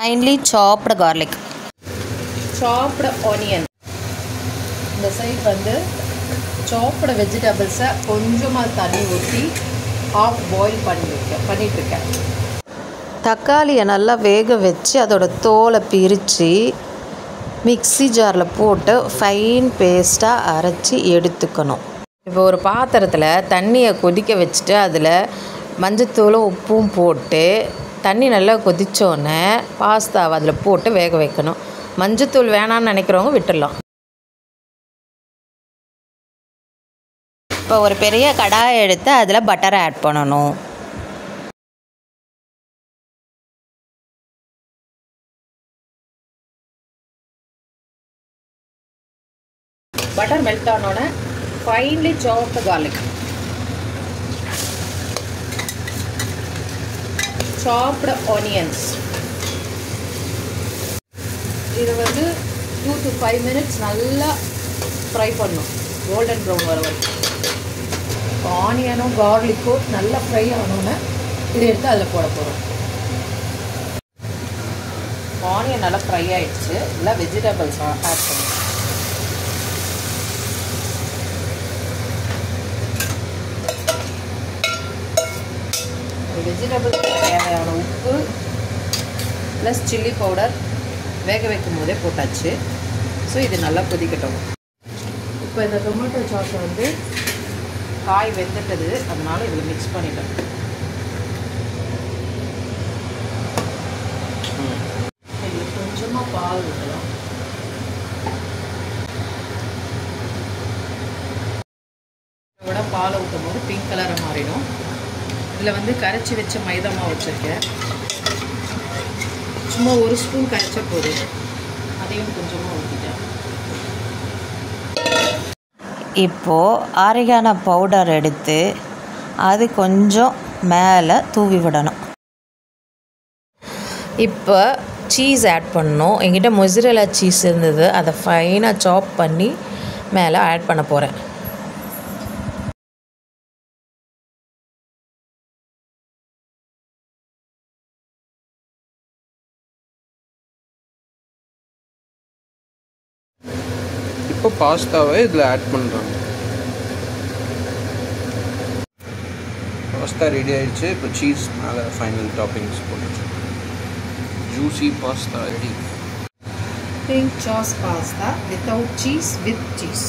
Finely chopped garlic. Chopped onion. இந்த side வந்து chopped vegetables கொஞ்சமா தண்ணி ஊற்றி half boil பண்ணிட்டு இருக்கேன். தக்காளியை நல்லா வேக வச்சு அதோட தோலை பிரித்து மிக்ஸி ஜாரில் போட்டு ஃபைன் பேஸ்ட்டாக அரைச்சி எடுத்துக்கணும். இப்போ ஒரு பாத்திரத்தில் தண்ணியை கொதிக்க வச்சுட்டு அதில் மஞ்சத்தூளும் உப்பும் போட்டு தண்ணி நல்லா கொதித்தோடனே பாஸ்தாவை அதில் போட்டு வேக வைக்கணும். மஞ்சத்தூள் வேணான்னு நினைக்கிறவங்க விட்டுடலாம். இப்போ ஒரு பெரிய கடாயை எடுத்து அதில் பட்டரை ஆட் பண்ணணும். பட்டர் மெல்ட் ஆனோடனே ஃபைன்லி சாப்டு கார்லிக், சாப்டு ஆனியன்ஸ், இதை வந்து 2 to 5 minutes நல்லா ஃப்ரை பண்ணணும், கோல்டன் ப்ரௌன் வர வரைக்கும். ஆனியனும் கார்லிக்கும் நல்லா ஃப்ரை ஆனோன்னே இதை எடுத்து அதில் போட போகிறோம். ஆனியன் நல்லா ஃப்ரை ஆகிடுச்சு. இல்லை வெஜிடபிள்ஸ் ஆட் பண்ணுவோம். வெஜிடபிள்ஸ்க்கு தேவையான உப்பு ப்ளஸ் சில்லி பவுடர் வேக வைக்கும் போதே போட்டாச்சு. ஸோ இது நல்லா கொதிக்கட்டும். இப்போ இந்த டொமேட்டோ சாஸை வந்து காய் வெந்துட்டது, அதனால இதில் மிக்ஸ் பண்ணிட்டோம். இதில் கொஞ்சமாக பால் ஊற்றலாம். இதோட பாலை ஊற்றும் போது பிங்க் கலராக மாறிடும். இதில் வந்து கரைச்சி வச்ச மைதா மாவு வச்சுருக்கேன். சும்மா 1 ஸ்பூன் கரைச்ச போதும், அதையும் கொஞ்சமாக ஊற்றிட்டேன். இப்போது ஆரிகானோ பவுடர் எடுத்து அது கொஞ்சம் மேலே தூவி விடணும். இப்போ சீஸ் ஆட் பண்ணணும். என்கிட்ட மொசரெல்லா சீஸ் இருந்தது, அதை ஃபைனாக சாப் பண்ணி மேலே ஆட் பண்ண போகிறேன். இப்போ பாஸ்தாவை இதில் ஆட் பண்ணுறாங்க. பாஸ்தா ரெடி ஆகிடுச்சு. இப்போ சீஸ் மேலே ஃபைனல் டாப்பிங்ஸ் போட்டுச்சு. Juicy pasta ready. Pink sauce pasta without cheese, with cheese.